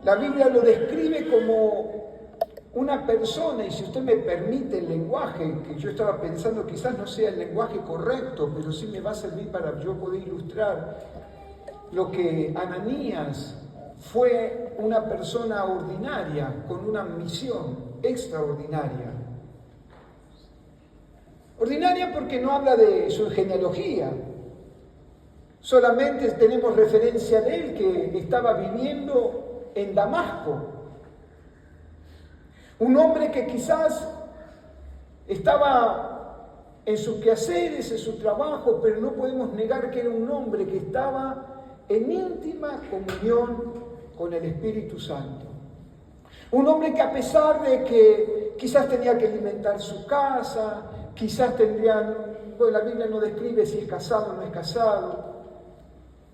la Biblia lo describe como una persona, y si usted me permite el lenguaje, que yo estaba pensando quizás no sea el lenguaje correcto, pero sí me va a servir para yo poder ilustrar lo que Ananías fue, una persona ordinaria con una misión extraordinaria. Ordinaria porque no habla de su genealogía, solamente tenemos referencia de él que estaba viviendo en Damasco. Un hombre que quizás estaba en sus quehaceres, en su trabajo, pero no podemos negar que era un hombre que estaba en íntima comunión con el Espíritu Santo. Un hombre que a pesar de que quizás tenía que alimentar su casa, quizás la Biblia no describe si es casado o no es casado,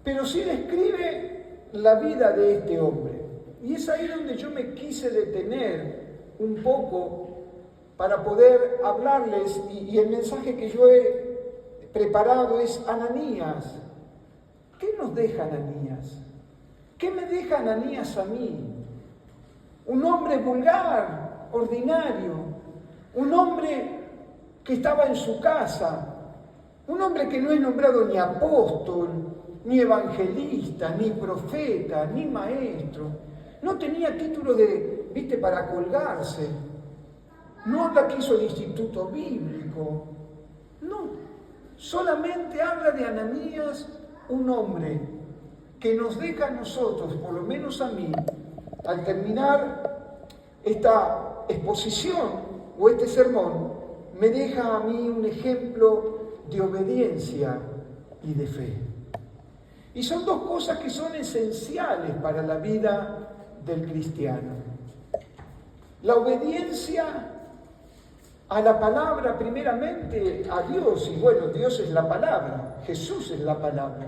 pero sí describe la vida de este hombre. Y es ahí donde yo me quise detener un poco para poder hablarles, y el mensaje que yo he preparado es Ananías. ¿Qué nos deja Ananías? ¿Qué me deja Ananías a mí? Un hombre vulgar, ordinario, un hombre que estaba en su casa, un hombre que no es nombrado ni apóstol, ni evangelista, ni profeta, ni maestro. No tenía título para colgarse. No habla que hizo el instituto bíblico. No, solamente habla de Ananías, un hombre que nos deja a nosotros, por lo menos a mí, al terminar esta exposición o este sermón, me deja a mí un ejemplo de obediencia y de fe. Y son dos cosas que son esenciales para la vida del cristiano. La obediencia a la palabra, primeramente a Dios, y bueno, Dios es la palabra, Jesús es la palabra.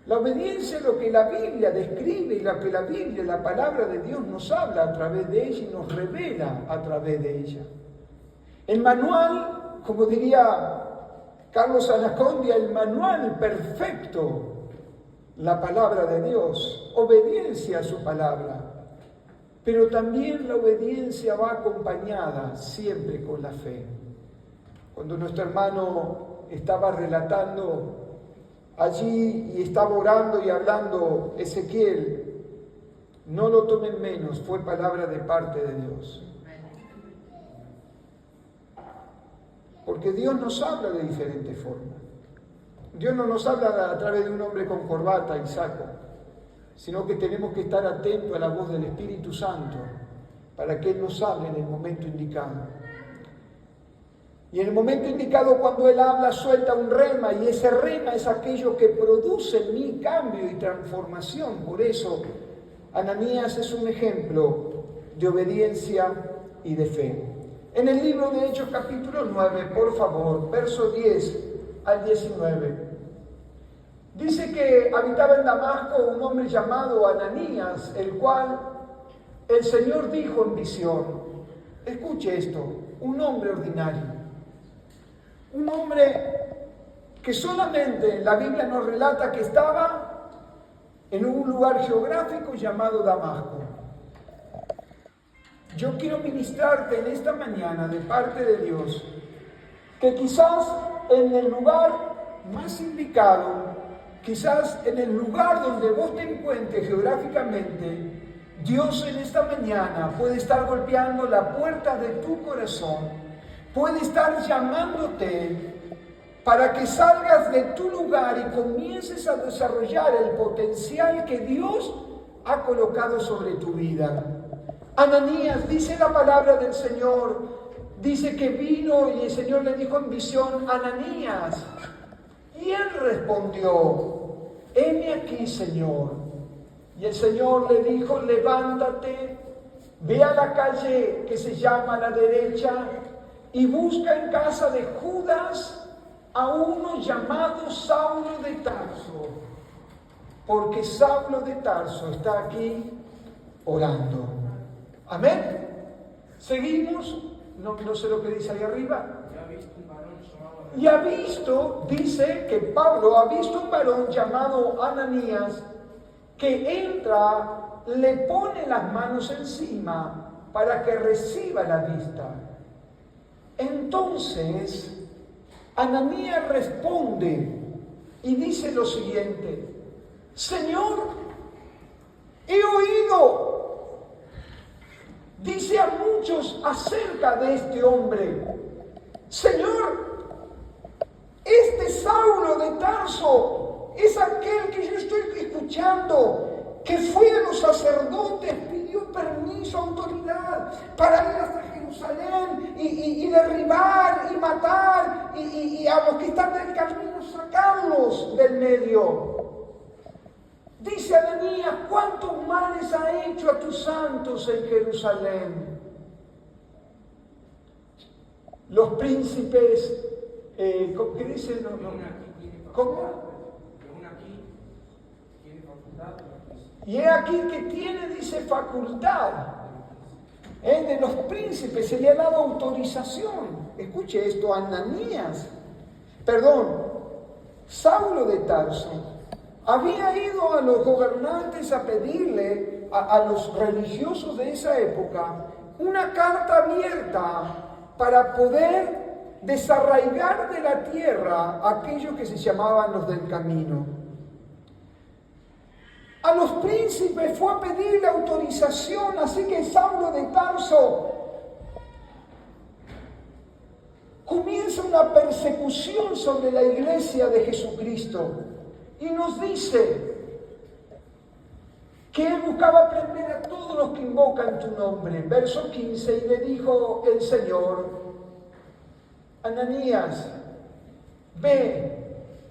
La obediencia a lo que la Biblia describe y lo que la Biblia, la palabra de Dios, nos habla a través de ella y nos revela a través de ella. El manual, como diría Carlos Anacondia, el manual perfecto, la palabra de Dios, obediencia a su palabra. Pero también la obediencia va acompañada siempre con la fe. Cuando nuestro hermano estaba relatando allí y estaba orando y hablando Ezequiel, no lo tomen menos, fue palabra de parte de Dios. Porque Dios nos habla de diferentes formas. Dios no nos habla a través de un hombre con corbata y saco, sino que tenemos que estar atentos a la voz del Espíritu Santo para que Él nos hable en el momento indicado. Y en el momento indicado, cuando Él habla, suelta un rema, y ese rema es aquello que produce en mí cambio y transformación. Por eso, Ananías es un ejemplo de obediencia y de fe. En el libro de Hechos capítulo 9, por favor, verso 10 al 19. Dice que habitaba en Damasco un hombre llamado Ananías, el cual el Señor dijo en visión. Escuche esto, un hombre ordinario. Un hombre que solamente la Biblia nos relata que estaba en un lugar geográfico llamado Damasco. Yo quiero ministrarte en esta mañana de parte de Dios que quizás en el lugar más indicado, quizás en el lugar donde vos te encuentres geográficamente, Dios en esta mañana puede estar golpeando la puerta de tu corazón, puede estar llamándote para que salgas de tu lugar y comiences a desarrollar el potencial que Dios ha colocado sobre tu vida. Ananías, dice la palabra del Señor, dice que vino y el Señor le dijo en visión, Ananías. Y él respondió, heme aquí, Señor. Y el Señor le dijo, levántate, ve a la calle que se llama a la derecha y busca en casa de Judas a uno llamado Saulo de Tarso, porque Saulo de Tarso está aquí orando. Amén. Seguimos, no sé lo que dice ahí arriba. Y ha visto, dice que Pablo ha visto un varón llamado Ananías que entra le pone las manos encima para que reciba la vista. Entonces, Ananías responde y dice lo siguiente: Señor, he oído, dice a muchos acerca de este hombre. Señor, este Saulo de Tarso es aquel que yo estoy escuchando, que fue a los sacerdotes, pidió permiso, autoridad para ir hasta Jerusalén y derribar y matar y a los que están en el camino sacarlos del medio. Dice Ananías: ¿cuántos males ha hecho a tus santos en Jerusalén? Los príncipes, ¿qué dicen? ¿Cómo? Y he aquí que tiene, dice, facultad. De los príncipes se le ha dado autorización. Escuche esto, Saulo de Tarso había ido a los gobernantes a pedirle a los religiosos de esa época una carta abierta para poder desarraigar de la tierra a aquellos que se llamaban los del camino. A los príncipes fue a pedirle autorización, así que Saulo de Tarso comienza una persecución sobre la iglesia de Jesucristo y nos dice que él buscaba prender a todos los que invocan tu nombre. Verso 15, y le dijo el Señor: Ananías, ve,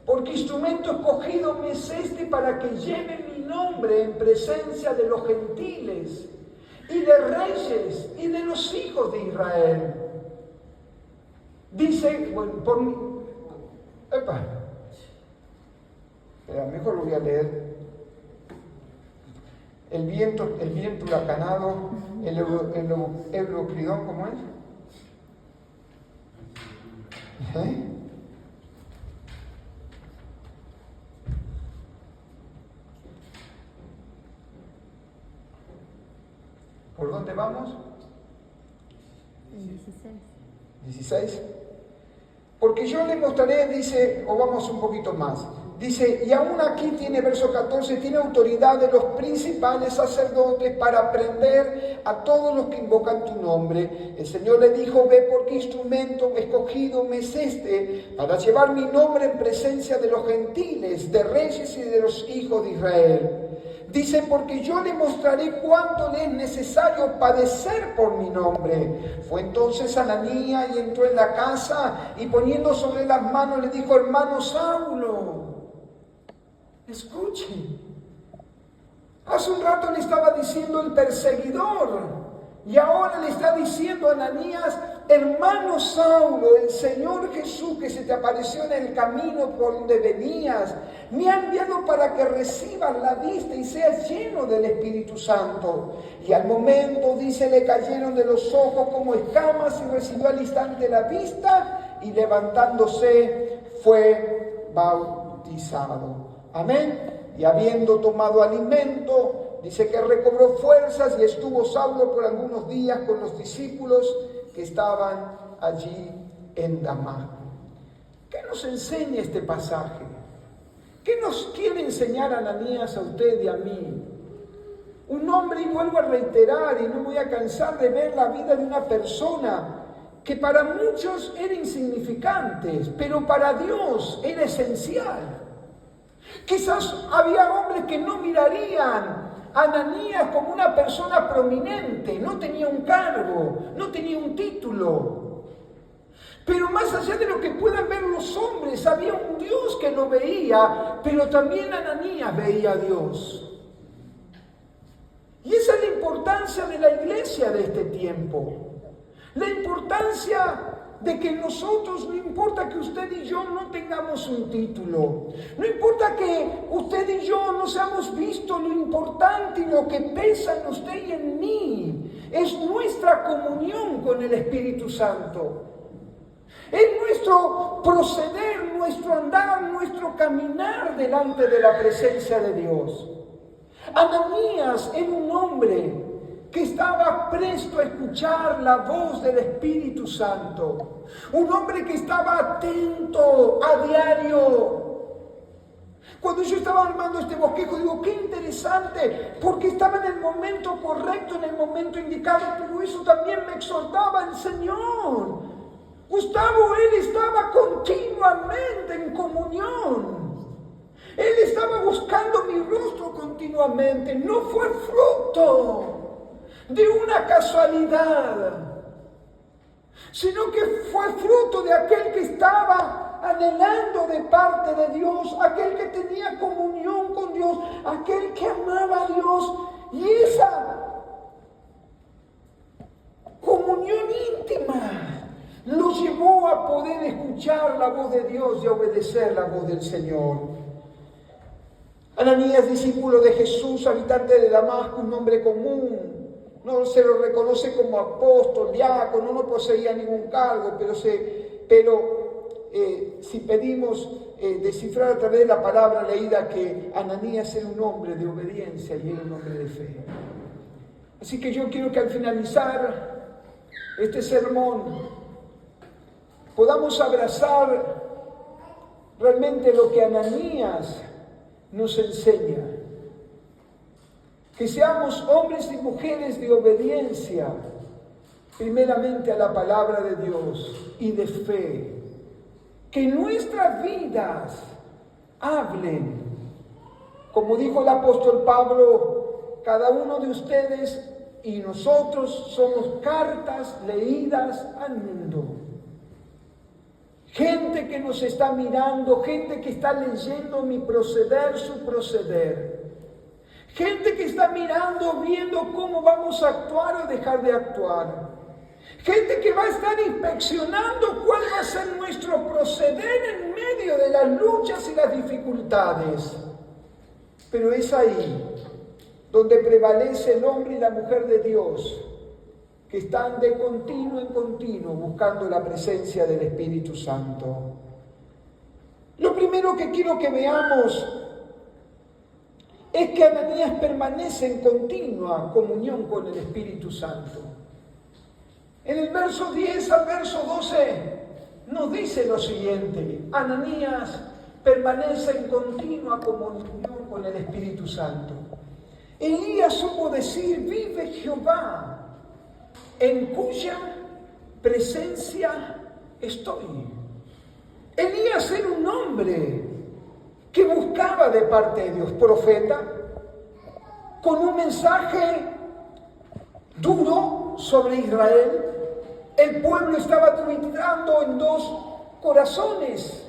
porque instrumento escogido me es este para que lleve mi nombre en presencia de los gentiles y de reyes y de los hijos de Israel. Dice, bueno, mejor lo voy a leer. El viento huracanado, el Euroclidón, ¿cómo es? ¿Por dónde vamos? 16. Porque yo le mostraré, dice, o vamos un poquito más. Dice, y aún aquí tiene, verso 14, tiene autoridad de los principales sacerdotes para prender a todos los que invocan tu nombre. El Señor le dijo: ve, porque instrumento escogido me es este para llevar mi nombre en presencia de los gentiles, de reyes y de los hijos de Israel. Dice, porque yo le mostraré cuánto le es necesario padecer por mi nombre. Fue entonces Ananías y entró en la casa y poniendo sobre las manos le dijo: hermano Saulo, escuchen. Hace un rato le estaba diciendo el perseguidor y ahora le está diciendo a Ananías: hermano Saulo, el Señor Jesús que se te apareció en el camino por donde venías, me ha enviado para que recibas la vista y seas lleno del Espíritu Santo. Y al momento, dice, le cayeron de los ojos como escamas y recibió al instante la vista y levantándose fue bautizado. Amén. Y habiendo tomado alimento, dice que recobró fuerzas y estuvo Saulo por algunos días con los discípulos que estaban allí en Damasco. ¿Qué nos enseña este pasaje? ¿Qué nos quiere enseñar Ananías a usted y a mí? Un hombre, y vuelvo a reiterar, y no me voy a cansar de ver la vida de una persona que para muchos era insignificante, pero para Dios era esencial. Quizás había hombres que no mirarían a Ananías como una persona prominente, no tenía un cargo, no tenía un título. Pero más allá de lo que puedan ver los hombres, había un Dios que lo veía, pero también Ananías veía a Dios. Y esa es la importancia de la iglesia de este tiempo. La importancia de que nosotros, no importa que usted y yo no tengamos un título, no importa que usted y yo no seamos vistos, lo importante y lo que pesa en usted y en mí es nuestra comunión con el Espíritu Santo. Es nuestro proceder, nuestro andar, nuestro caminar delante de la presencia de Dios. Ananías era un hombre que estaba presto a escuchar la voz del Espíritu Santo. Un hombre que estaba atento a diario. Cuando yo estaba armando este bosquejo, digo, qué interesante, porque estaba en el momento correcto, en el momento indicado, pero eso también me exhortaba el Señor. Gustavo, él estaba continuamente en comunión. Él estaba buscando mi rostro continuamente. No fue fruto de una casualidad, sino que fue fruto de aquel que estaba anhelando de parte de Dios, aquel que tenía comunión con Dios, aquel que amaba a Dios, y esa comunión íntima lo llevó a poder escuchar la voz de Dios y a obedecer la voz del Señor. Ananías, discípulo de Jesús, habitante de Damasco, un hombre común, no se lo reconoce como apóstol, diácono, no poseía ningún cargo, pero si pedimos descifrar a través de la palabra leída que Ananías era un hombre de obediencia y era un hombre de fe. Así que yo quiero que al finalizar este sermón podamos abrazar realmente lo que Ananías nos enseña. Que seamos hombres y mujeres de obediencia, primeramente a la palabra de Dios y de fe. Que nuestras vidas hablen. Como dijo el apóstol Pablo, cada uno de ustedes y nosotros somos cartas leídas al mundo. Gente que nos está mirando, gente que está leyendo mi proceder, su proceder. Gente que está mirando, viendo cómo vamos a actuar o dejar de actuar. Gente que va a estar inspeccionando cuál va a ser nuestro proceder en medio de las luchas y las dificultades. Pero es ahí donde prevalece el hombre y la mujer de Dios, que están de continuo en continuo buscando la presencia del Espíritu Santo. Lo primero que quiero que veamos es que Ananías permanece en continua comunión con el Espíritu Santo. En el verso 10 al verso 12 nos dice lo siguiente: Ananías permanece en continua comunión con el Espíritu Santo. Elías supo decir: vive Jehová, en cuya presencia estoy. Elías era un hombre que buscaba de parte de Dios, profeta, con un mensaje duro sobre Israel. El pueblo estaba tiritando en dos corazones.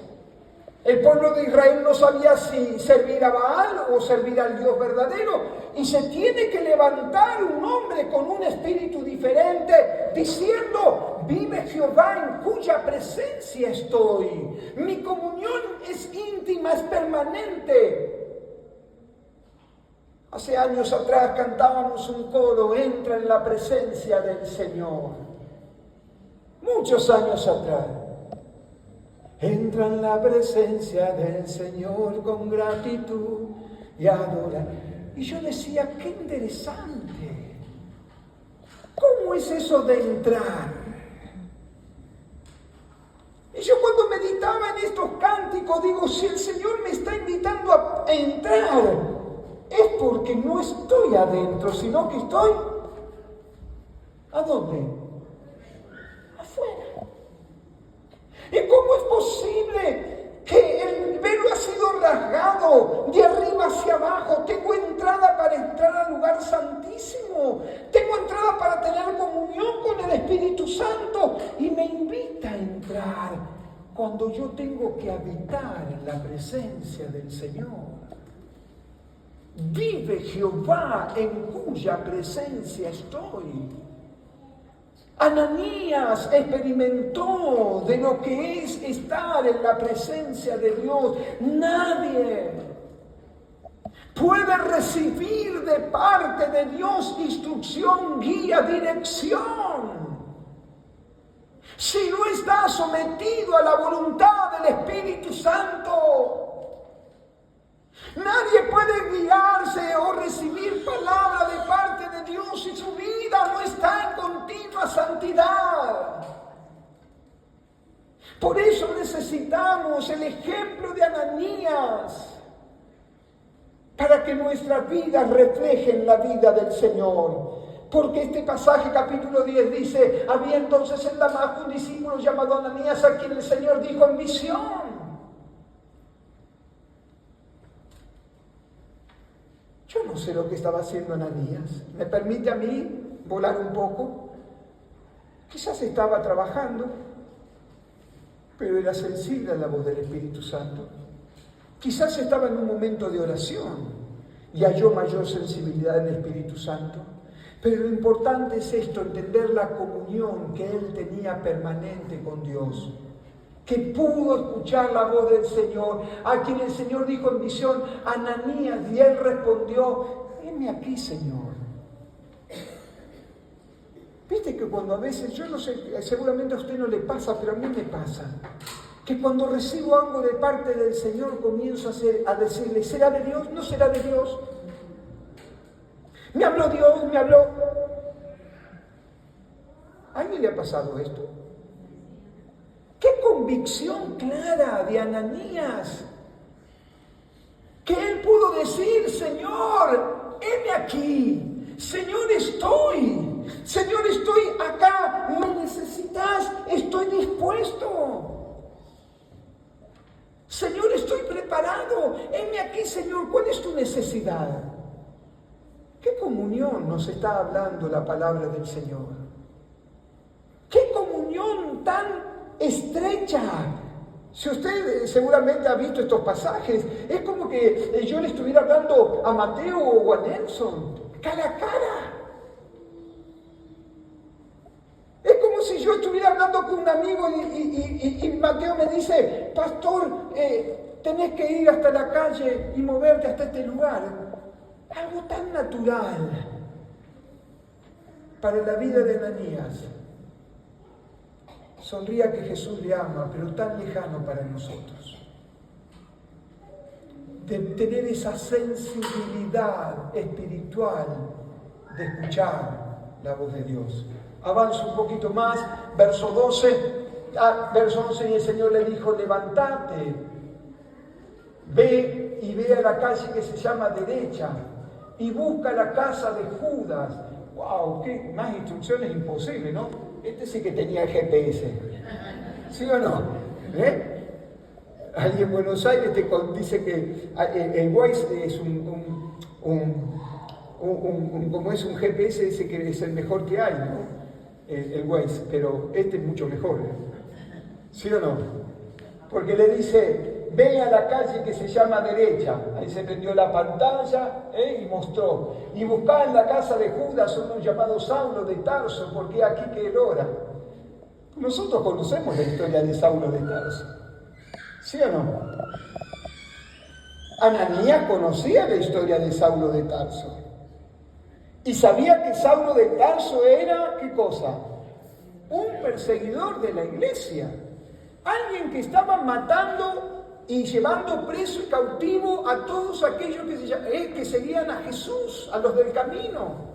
El pueblo de Israel no sabía si servir a Baal o servir al Dios verdadero. Y se tiene que levantar un hombre con un espíritu diferente, diciendo: vive Jehová, en cuya presencia estoy. Mi comunión es íntima, es permanente. Hace años atrás cantábamos un coro: entra en la presencia del Señor. Muchos años atrás. Entra en la presencia del Señor con gratitud y adora. Y yo decía: qué interesante. ¿Cómo es eso de entrar? Y yo cuando meditaba en estos cánticos digo: si el Señor me está invitando a entrar, es porque no estoy adentro, sino que estoy ¿a dónde? Afuera. ¿Y cómo es posible que el velo ha sido rasgado de arriba hacia abajo? Tengo entrada para entrar al lugar santísimo. Tengo entrada para tener comunión con el Espíritu Santo. Y me invita a entrar cuando yo tengo que habitar en la presencia del Señor. Vive Jehová, en cuya presencia estoy. Ananías experimentó de lo que es estar en la presencia de Dios. Nadie puede recibir de parte de Dios instrucción, guía, dirección, si no está sometido a la voluntad del Espíritu Santo. Nadie puede guiarse o recibir palabra de parte de Dios si su vida no está en continua santidad. Por eso necesitamos el ejemplo de Ananías para que nuestras vidas reflejen la vida del Señor. Porque este pasaje, capítulo 10, dice: había entonces en Damasco un discípulo llamado Ananías, a quien el Señor dijo en visión. Yo no sé lo que estaba haciendo Ananías. ¿Me permite a mí volar un poco? Quizás estaba trabajando, pero era sensible a la voz del Espíritu Santo. Quizás estaba en un momento de oración y halló mayor sensibilidad en el Espíritu Santo. Pero lo importante es esto, entender la comunión que él tenía permanente con Dios. Que pudo escuchar la voz del Señor, a quien el Señor dijo en visión: Ananías, y él respondió: heme aquí, Señor. Viste que cuando a veces, yo no sé, seguramente a usted no le pasa, pero a mí me pasa, que cuando recibo algo de parte del Señor comienzo a decirle: ¿será de Dios? ¿No será de Dios? Me habló Dios, me habló. ¿A alguien le ha pasado esto? ¡Qué convicción clara de Ananías! Que él pudo decir: Señor, heme aquí. Señor, estoy. Señor, estoy acá. ¿Me necesitas? Estoy dispuesto. Señor, estoy preparado. Heme aquí, Señor. ¿Cuál es tu necesidad? ¿Qué comunión nos está hablando la palabra del Señor? ¿Qué comunión tan estrecha? Si usted seguramente ha visto estos pasajes, es como que yo le estuviera hablando a Mateo o a Nelson, cara a cara. Es como si yo estuviera hablando con un amigo y Mateo me dice: pastor, tenés que ir hasta la calle y moverte hasta este lugar. Algo tan natural para la vida de Ananías. Sonría que Jesús le ama, pero tan lejano para nosotros. De tener esa sensibilidad espiritual de escuchar la voz de Dios. Avanzo un poquito más, verso 12. Verso 11, y el Señor le dijo: levántate, ve y ve a la calle que se llama derecha y busca la casa de Judas. ¡Wow! ¿Qué más instrucciones imposibles, no? Este sí que tenía el GPS. ¿Sí o no? Ahí en Buenos Aires te dice que el Waze es como es un GPS, dice que es el mejor que hay, ¿no? El Waze, pero este es mucho mejor. ¿Sí o no? Porque le dice: ve a la calle que se llama derecha. Ahí se prendió la pantalla y mostró. Y buscá en la casa de Judas uno llamado Saulo de Tarso, porque aquí que él ora. Nosotros conocemos la historia de Saulo de Tarso. ¿Sí o no? Ananías conocía la historia de Saulo de Tarso. Y sabía que Saulo de Tarso era, ¿qué cosa? Un perseguidor de la iglesia. Alguien que estaba matando y llevando preso y cautivo a todos aquellos que seguían a Jesús, a los del camino.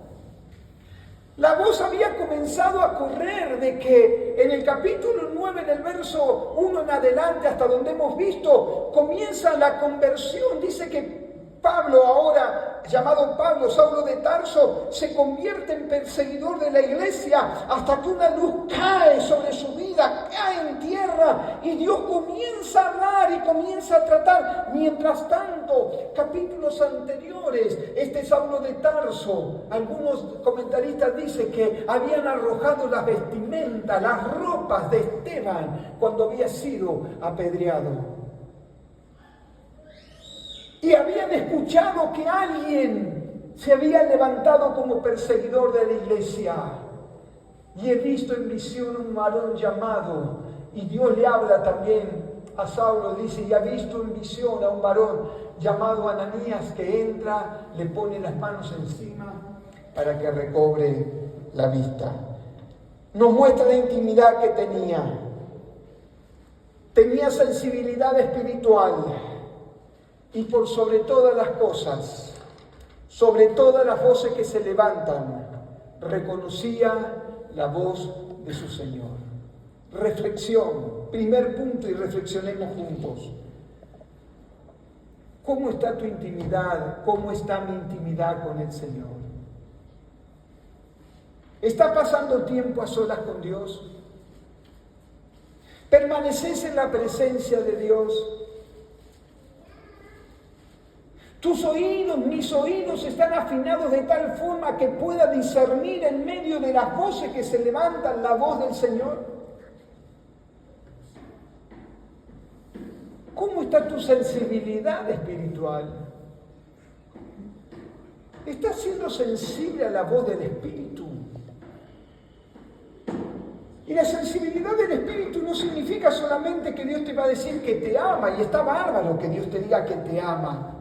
La voz había comenzado a correr de que en el capítulo 9, del verso 1 en adelante, hasta donde hemos visto, comienza la conversión. Dice que Pablo, ahora llamado Pablo, Saulo de Tarso, se convierte en perseguidor de la iglesia hasta que una luz cae sobre su vida, cae en tierra y Dios comienza a hablar y comienza a tratar. Mientras tanto, capítulos anteriores, este Saulo de Tarso, algunos comentaristas dicen que habían arrojado las vestimentas, las ropas de Esteban cuando había sido apedreado. Y habían escuchado que alguien se había levantado como perseguidor de la iglesia. Y he visto en visión un varón llamado, y Dios le habla también a Saulo, dice, y ha visto en visión a un varón llamado Ananías que entra, le pone las manos encima para que recobre la vista. Nos muestra la intimidad que tenía. Tenía sensibilidad espiritual. y por sobre todas las cosas, sobre todas las voces que se levantan, reconocía la voz de su Señor. Reflexión, primer punto, y reflexionemos juntos. ¿Cómo está tu intimidad? ¿Cómo está mi intimidad con el Señor? ¿Está pasando tiempo a solas con Dios? ¿Permaneces en la presencia de Dios? Tus oídos, mis oídos están afinados de tal forma que pueda discernir en medio de las voces que se levantan la voz del Señor. ¿Cómo está tu sensibilidad espiritual? ¿Estás siendo sensible a la voz del Espíritu? Y la sensibilidad del Espíritu no significa solamente que Dios te va a decir que te ama, y está bárbaro que Dios te diga que te ama.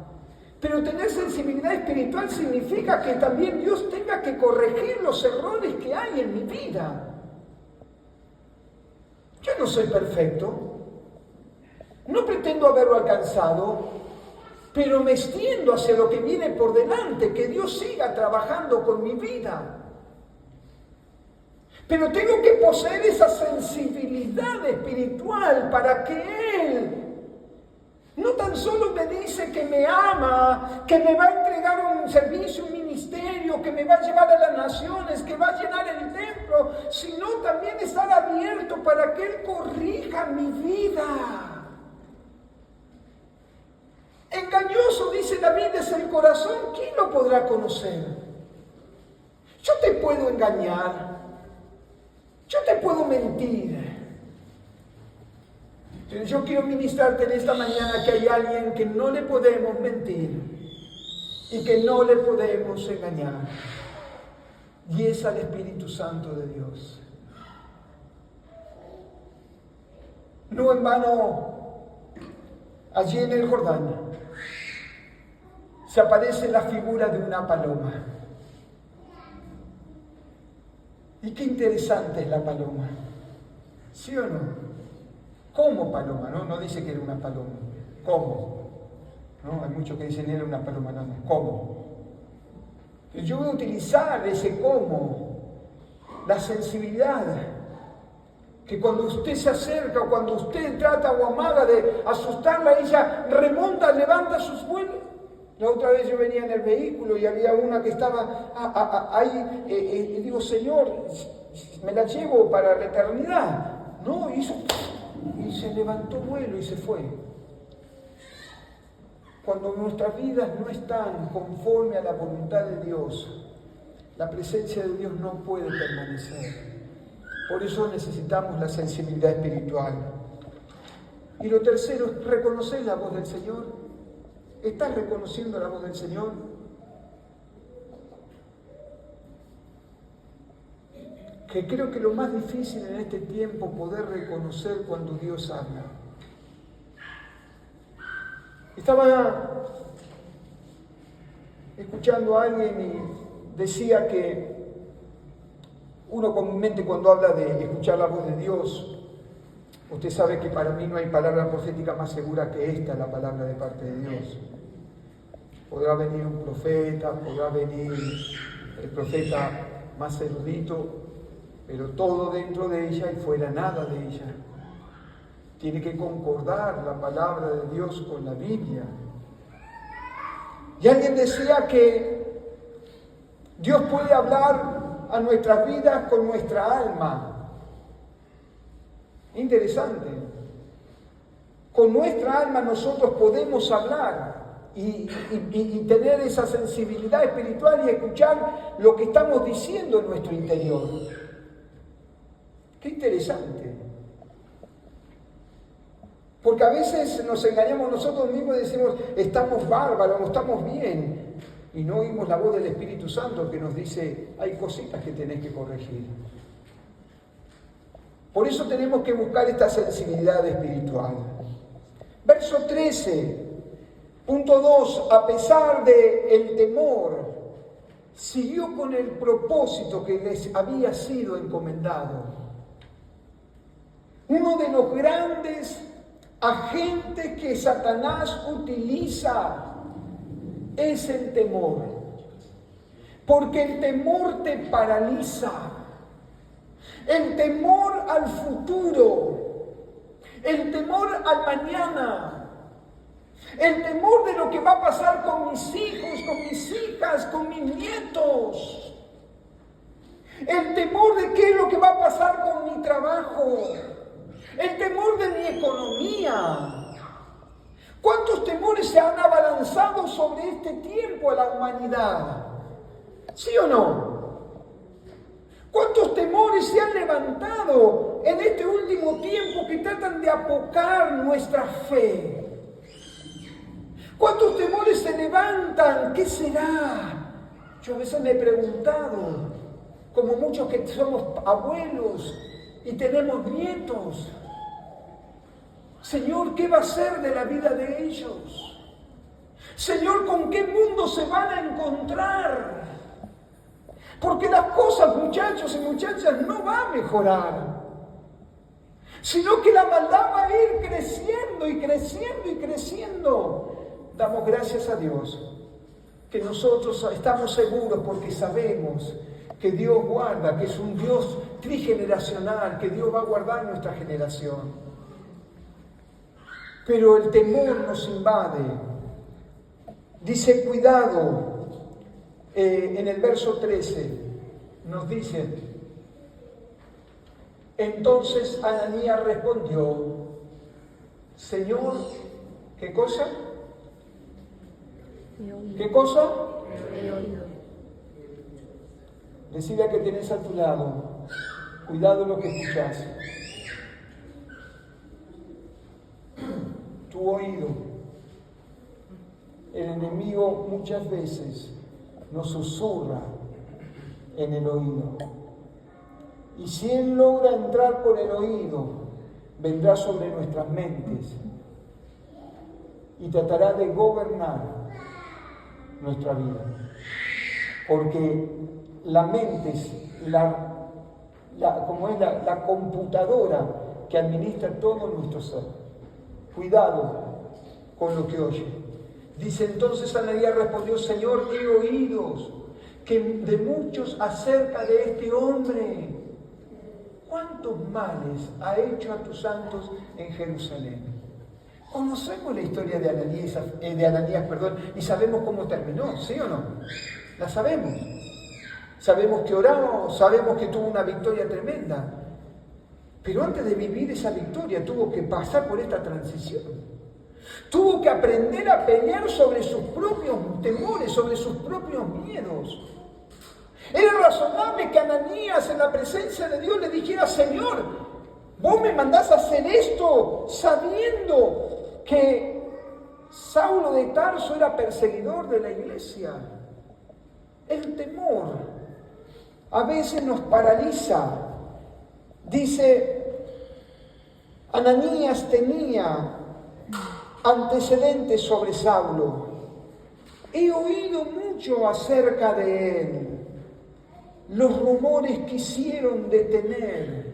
Pero tener sensibilidad espiritual significa que también Dios tenga que corregir los errores que hay en mi vida. Yo no soy perfecto. No pretendo haberlo alcanzado, pero me extiendo hacia lo que viene por delante, que Dios siga trabajando con mi vida. Pero tengo que poseer esa sensibilidad espiritual para que Él no tan solo me dice que me ama, que me va a entregar un servicio, un ministerio, que me va a llevar a las naciones, que va a llenar el templo, sino también estar abierto para que Él corrija mi vida. Engañoso, dice David, es el corazón, ¿quién lo podrá conocer? Yo te puedo engañar, yo te puedo mentir. Pero yo quiero ministrarte en esta mañana que hay alguien que no le podemos mentir y que no le podemos engañar. Y es al Espíritu Santo de Dios. No en vano, allí en el Jordán, se aparece la figura de una paloma. Y qué interesante es la paloma. ¿Sí o no? ¿Cómo paloma? No dice que era una paloma. ¿Cómo? ¿No? Hay muchos que dicen era una paloma. No. ¿Cómo? Yo voy a utilizar ese cómo. La sensibilidad. Que cuando usted se acerca o cuando usted trata o amaga de asustarla, ella remonta, levanta sus vuelos. La otra vez yo venía en el vehículo y había una que estaba ahí, y digo, Señor, me la llevo para la eternidad. No, y se levantó vuelo y se fue. Cuando nuestras vidas no están conforme a la voluntad de Dios, la presencia de Dios no puede permanecer. Por eso necesitamos la sensibilidad espiritual. Y lo tercero es reconocer la voz del Señor. ¿Estás reconociendo la voz del Señor? Que creo que lo más difícil en este tiempo es poder reconocer cuando Dios habla. Estaba escuchando a alguien y decía que uno comúnmente cuando habla de escuchar la voz de Dios, usted sabe que para mí no hay palabra profética más segura que esta, la palabra de parte de Dios. Podrá venir un profeta, podrá venir el profeta más erudito, pero todo dentro de ella y fuera nada de ella. Tiene que concordar la palabra de Dios con la Biblia. Y alguien decía que Dios puede hablar a nuestras vidas con nuestra alma. Interesante. Con nuestra alma nosotros podemos hablar y tener esa sensibilidad espiritual y escuchar lo que estamos diciendo en nuestro interior. Qué interesante. Porque a veces nos engañamos nosotros mismos y decimos, estamos bárbaros, estamos bien. Y no oímos la voz del Espíritu Santo que nos dice, hay cositas que tenés que corregir. Por eso tenemos que buscar esta sensibilidad espiritual. Verso 13, punto 2, a pesar del temor, siguió con el propósito que les había sido encomendado. Uno de los grandes agente que Satanás utiliza es el temor. Porque el temor te paraliza. El temor al futuro. El temor al mañana. El temor de lo que va a pasar con mis hijos, con mis hijas, con mis nietos. El temor de qué es lo que va a pasar con mi trabajo. El temor de mi economía. ¿Cuántos temores se han abalanzado sobre este tiempo a la humanidad? ¿Sí o no? ¿Cuántos temores se han levantado en este último tiempo que tratan de apocar nuestra fe? ¿Cuántos temores se levantan? ¿Qué será? Yo a veces me he preguntado, como muchos que somos abuelos y tenemos nietos, Señor, ¿qué va a ser de la vida de ellos? Señor, ¿con qué mundo se van a encontrar? Porque las cosas, muchachos y muchachas, no van a mejorar, sino que la maldad va a ir creciendo y creciendo y creciendo. Damos gracias a Dios que nosotros estamos seguros porque sabemos que Dios guarda, que es un Dios trigeneracional, que Dios va a guardar nuestra generación. Pero el temor nos invade. Dice, cuidado, en el verso 13 nos dice, entonces Ananías respondió, Señor, ¿qué cosa? ¿Qué cosa? He oído. Decile a que tenés a tu lado, cuidado lo que escuchás. Tu oído. El enemigo muchas veces nos susurra en el oído. Y si él logra entrar por el oído, vendrá sobre nuestras mentes y tratará de gobernar nuestra vida. Porque la mente es la computadora que administra todo nuestro ser. Cuidado con lo que oye. Dice entonces Ananías respondió, Señor, he oído que de muchos acerca de este hombre. ¿Cuántos males ha hecho a tus santos en Jerusalén? Conocemos la historia de Ananías, y sabemos cómo terminó, ¿sí o no? La sabemos. Sabemos que oró, sabemos que tuvo una victoria tremenda. Pero antes de vivir esa victoria tuvo que pasar por esta transición. Tuvo que aprender a pelear sobre sus propios temores, sobre sus propios miedos. Era razonable que Ananías en la presencia de Dios le dijera, Señor, vos me mandás a hacer esto sabiendo que Saulo de Tarso era perseguidor de la iglesia. El temor a veces nos paraliza. Dice, Ananías tenía antecedentes sobre Saulo. He oído mucho acerca de él. Los rumores quisieron detener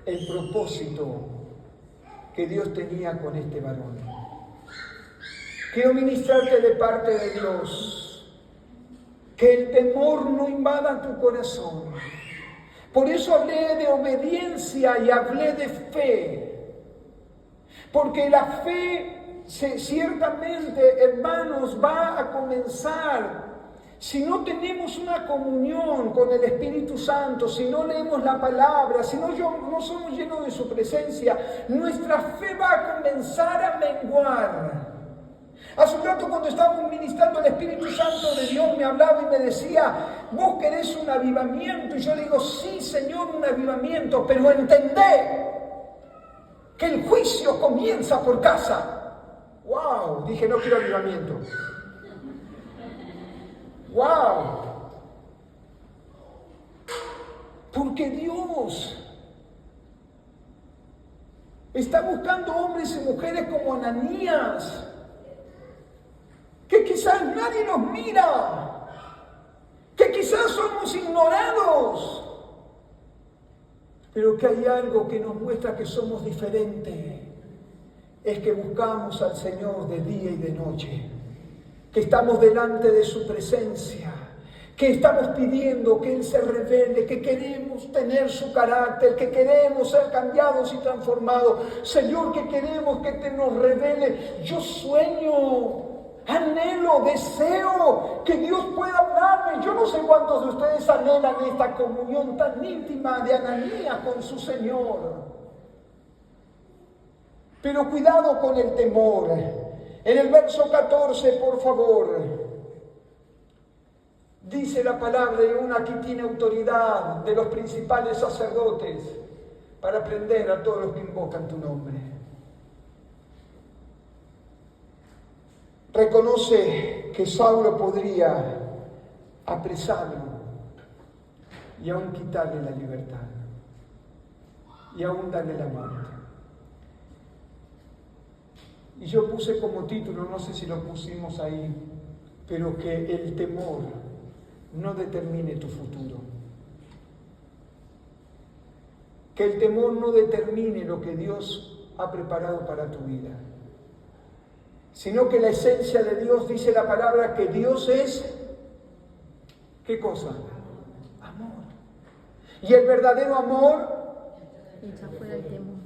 el propósito que Dios tenía con este varón. Quiero ministrarte de parte de Dios, que el temor no invada tu corazón. Por eso hablé de obediencia y hablé de fe. Porque la fe ciertamente, hermanos, va a comenzar. Si no tenemos una comunión con el Espíritu Santo, si no leemos la palabra, si no somos llenos de su presencia, nuestra fe va a comenzar a menguar. Hace un rato cuando estábamos ministrando, el Espíritu Santo de Dios me hablaba y me decía, vos querés un avivamiento. Y yo le digo, sí, Señor, un avivamiento, pero entendé que el juicio comienza por casa. ¡Wow! Dije, no quiero avivamiento. ¡Wow! Porque Dios está buscando hombres y mujeres como Ananías, que quizás nadie nos mira, que quizás somos ignorados, pero que hay algo que nos muestra que somos diferentes, es que buscamos al Señor de día y de noche, que estamos delante de su presencia, que estamos pidiendo que Él se revele, que queremos tener su carácter, que queremos ser cambiados y transformados. Señor, que queremos que te nos revele. Yo sueño, anhelo, deseo que Dios pueda hablarme. Yo no sé cuántos de ustedes anhelan esta comunión tan íntima de Ananías con su Señor. Pero cuidado con el temor. En el verso 14, por favor, dice la palabra, y uno aquí tiene autoridad de los principales sacerdotes para prender a todos los que invocan tu nombre. Reconoce que Saulo podría apresarlo y aún quitarle la libertad y aún darle la muerte. Y yo puse como título, no sé si lo pusimos ahí, pero que el temor no determine tu futuro. Que el temor no determine lo que Dios ha preparado para tu vida. Sino que la esencia de Dios, dice la palabra, que Dios es, ¿qué cosa? Amor. Y el verdadero amor, echa fuera el temor.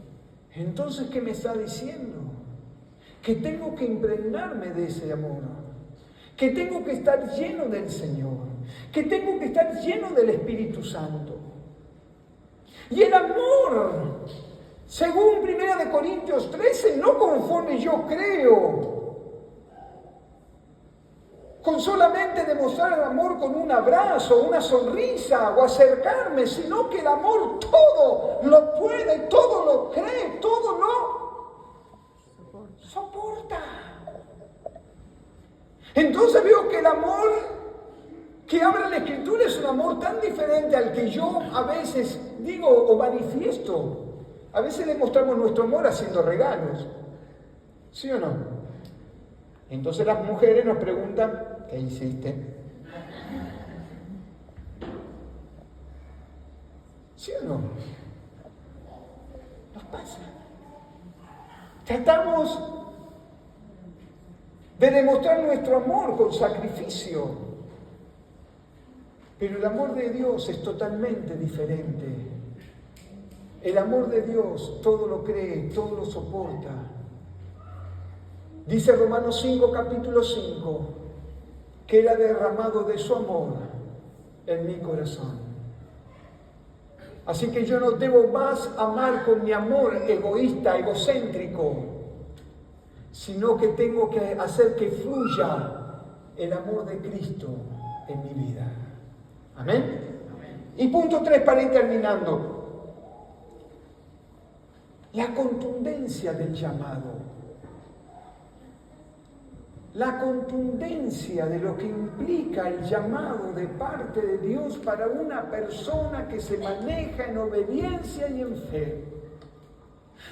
Entonces, ¿qué me está diciendo? Que tengo que impregnarme de ese amor, que tengo que estar lleno del Señor, que tengo que estar lleno del Espíritu Santo. Y el amor, según 1 Corintios 13, no conforme yo creo, con solamente demostrar el amor con un abrazo, una sonrisa o acercarme, sino que el amor todo lo puede, todo lo cree, todo lo soporta. Entonces veo que el amor que habla la Escritura es un amor tan diferente al que yo a veces digo o manifiesto. A veces demostramos nuestro amor haciendo regalos, ¿sí o no? Entonces las mujeres nos preguntan, ¿qué hiciste? ¿Sí o no? Nos pasa. Tratamos de demostrar nuestro amor con sacrificio, pero el amor de Dios es totalmente diferente. El amor de Dios todo lo cree, todo lo soporta. Dice Romanos 5, capítulo 5, que Él ha derramado de su amor en mi corazón. Así que yo no debo más amar con mi amor egoísta, egocéntrico, sino que tengo que hacer que fluya el amor de Cristo en mi vida. ¿Amén? Y punto 3 para ir terminando. La contundencia del llamado. La contundencia de lo que implica el llamado de parte de Dios para una persona que se maneja en obediencia y en fe.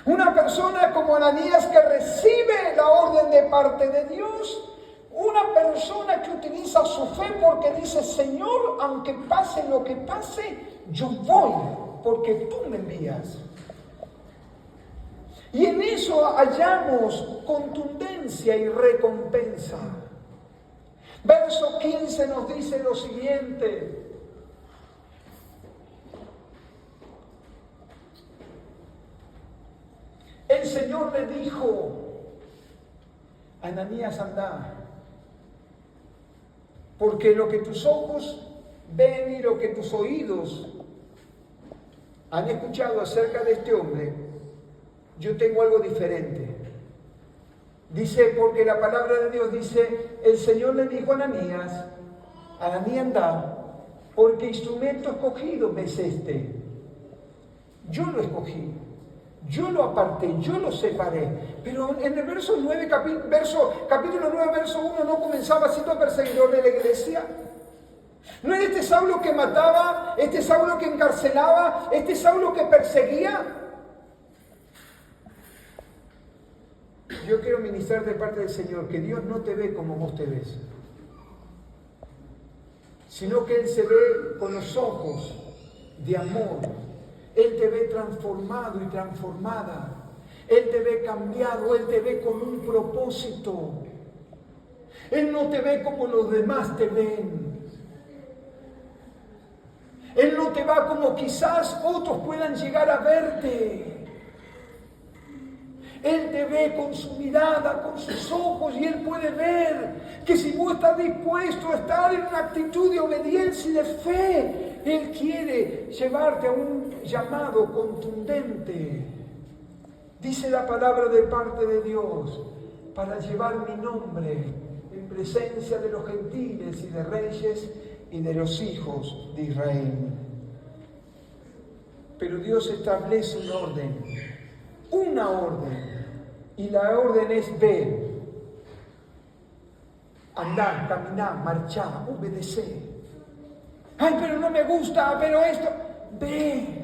Una persona como Ananías que recibe la orden de parte de Dios. Una persona que utiliza su fe porque dice, Señor, aunque pase lo que pase, yo voy porque tú me envías. Y en eso hallamos contundencia y recompensa. Verso 15 nos dice lo siguiente. El Señor le dijo, Ananías, anda, porque lo que tus ojos ven y lo que tus oídos han escuchado acerca de este hombre, yo tengo algo diferente. Dice, porque la palabra de Dios dice, el Señor le dijo a Ananías, anda, porque instrumento escogido me es este. Yo lo escogí, yo lo aparté, yo lo separé. Pero en el verso 9, capítulo 9, verso 1, no comenzaba siendo perseguidor de la iglesia. No era este Saulo que mataba, este Saulo que encarcelaba, este Saulo que perseguía. Yo quiero ministrar de parte del Señor que Dios no te ve como vos te ves, sino que Él se ve con los ojos de amor. Él te ve transformado y transformada. Él te ve cambiado, Él te ve con un propósito. Él no te ve como los demás te ven. Él no te va como quizás otros puedan llegar a verte. Él te ve con su mirada, con sus ojos, y Él puede ver que si vos estás dispuesto a estar en una actitud de obediencia y de fe, Él quiere llevarte a un llamado contundente. Dice la palabra de parte de Dios, para llevar mi nombre en presencia de los gentiles y de reyes y de los hijos de Israel. Pero Dios establece una orden, y la orden es ve, andar, caminar, marchar, obedecer. Ay, pero no me gusta, pero esto, ve.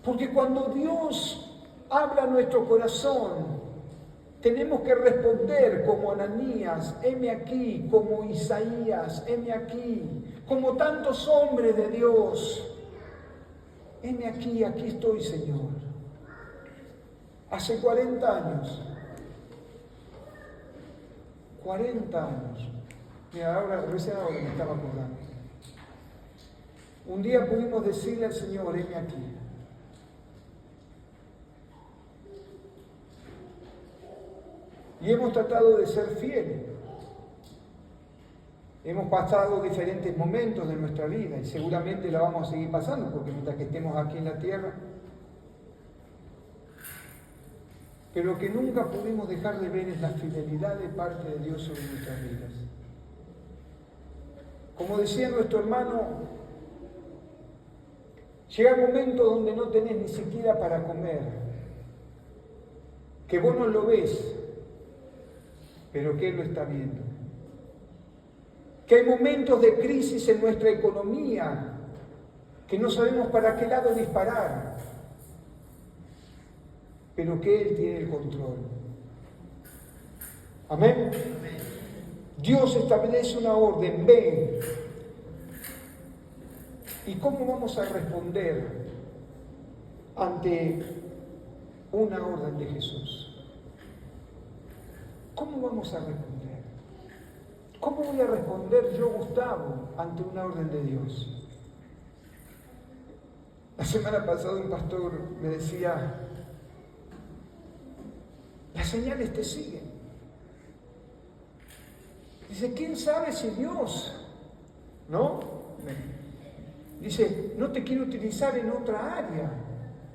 Porque cuando Dios habla a nuestro corazón, tenemos que responder como Ananías, heme aquí, como Isaías, heme aquí, como tantos hombres de Dios. Heme aquí, aquí estoy, Señor. Hace 40 años. 40 años. Mira, recién ahora me estaba acordando. Un día pudimos decirle al Señor, heme aquí. Y hemos tratado de ser fieles. Hemos pasado diferentes momentos de nuestra vida y seguramente la vamos a seguir pasando porque mientras que estemos aquí en la tierra. Pero lo que nunca pudimos dejar de ver es la fidelidad de parte de Dios sobre nuestras vidas. Como decía nuestro hermano, llega el momento donde no tenés ni siquiera para comer, que vos no lo ves, pero que Él lo está viendo. Que hay momentos de crisis en nuestra economía, que no sabemos para qué lado disparar, pero que Él tiene el control. Amén. Dios establece una orden, ven. ¿Y cómo vamos a responder ante una orden de Jesús? ¿Cómo vamos a responder? ¿Cómo voy a responder yo, Gustavo, ante una orden de Dios? La semana pasada un pastor me decía, las señales te siguen. Dice, ¿quién sabe si Dios? ¿No? Dice, no te quiero utilizar en otra área.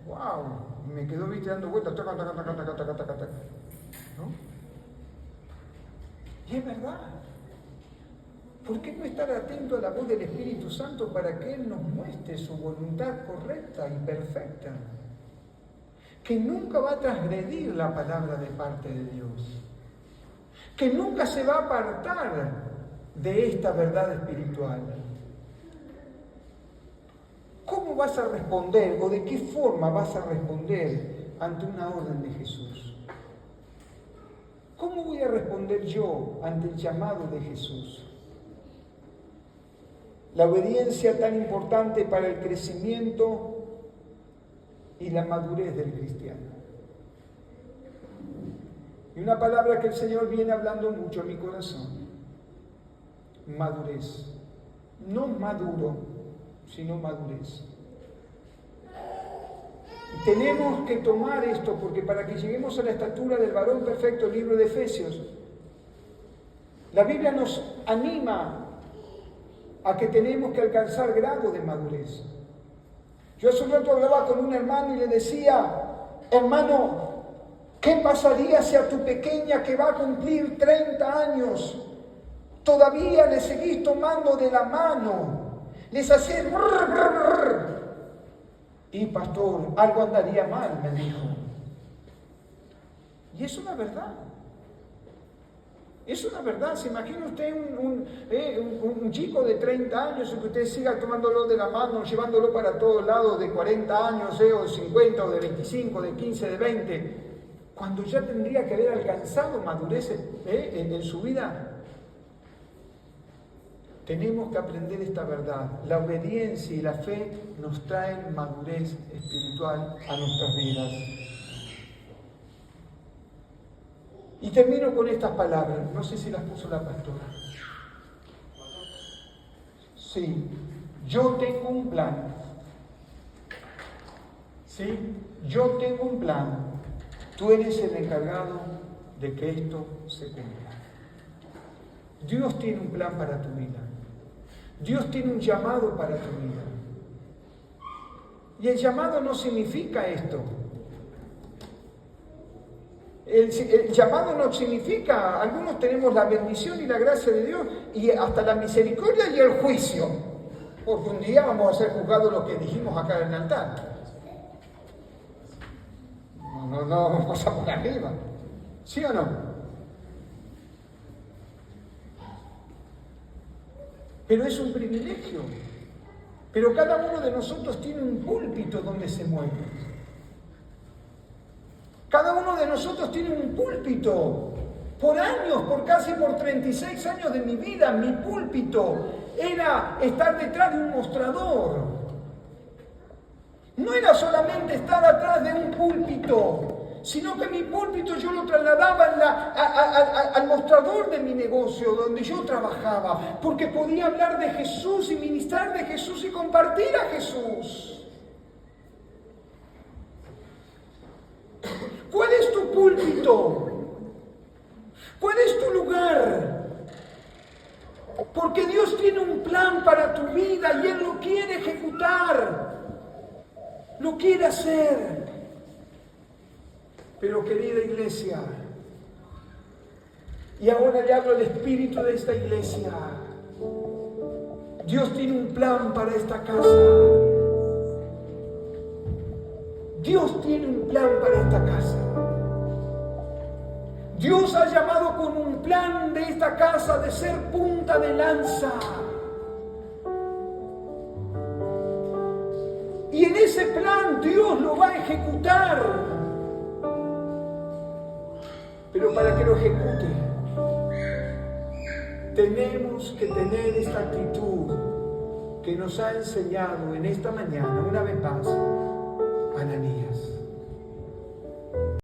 ¡Wow! Me quedó dando vueltas. ¿No? Y es verdad. ¿Por qué no estar atento a la voz del Espíritu Santo para que Él nos muestre su voluntad correcta y perfecta? Que nunca va a transgredir la palabra de parte de Dios. Que nunca se va a apartar de esta verdad espiritual. ¿Cómo vas a responder o de qué forma vas a responder ante una orden de Jesús? ¿Cómo voy a responder yo ante el llamado de Jesús? La obediencia tan importante para el crecimiento y la madurez del cristiano. Y una palabra que el Señor viene hablando mucho a mi corazón. Madurez. No maduro, sino madurez. Y tenemos que tomar esto porque para que lleguemos a la estatura del varón perfecto, el libro de Efesios, la Biblia nos anima a que tenemos que alcanzar grado de madurez. Yo hace un rato hablaba con un hermano y le decía, hermano, ¿qué pasaría si a tu pequeña que va a cumplir 30 años todavía le seguís tomando de la mano? Les hacés brr, brr, brr. Y pastor, algo andaría mal, me dijo. Y es una verdad. Es una verdad. ¿Se imagina usted un chico de 30 años y que usted siga tomándolo de la mano, llevándolo para todos lados de 40 años, o de 50, o de 25, de 15, de 20, cuando ya tendría que haber alcanzado madurez en su vida? Tenemos que aprender esta verdad. La obediencia y la fe nos traen madurez espiritual a nuestras vidas. Y termino con estas palabras. No sé si las puso la pastora. Sí, yo tengo un plan. Sí, yo tengo un plan. Tú eres el encargado de que esto se cumpla. Dios tiene un plan para tu vida. Dios tiene un llamado para tu vida. Y el llamado no significa esto. El llamado no significa, algunos tenemos la bendición y la gracia de Dios y hasta la misericordia y el juicio. Porque un día vamos a ser juzgados lo que dijimos acá en el altar. No vamos a por arriba. ¿Sí o no? Pero es un privilegio. Pero cada uno de nosotros tiene un púlpito donde se mueve. Cada uno de nosotros tiene un púlpito. Por años, por 36 años de mi vida, mi púlpito era estar detrás de un mostrador. No era solamente estar atrás de un púlpito, sino que mi púlpito yo lo trasladaba al mostrador de mi negocio, donde yo trabajaba, porque podía hablar de Jesús y ministrar de Jesús y compartir a Jesús. ¿Cuál es tu púlpito? ¿Cuál es tu lugar? Porque Dios tiene un plan para tu vida y Él lo quiere ejecutar. Lo quiere hacer. Pero querida iglesia, y ahora le hablo al espíritu de esta iglesia, Dios tiene un plan para esta casa. Dios tiene un plan para esta casa. Dios ha llamado con un plan de esta casa de ser punta de lanza. Y en ese plan Dios lo va a ejecutar. Pero para que lo ejecute, tenemos que tener esta actitud que nos ha enseñado en esta mañana, una vez más, Ananías.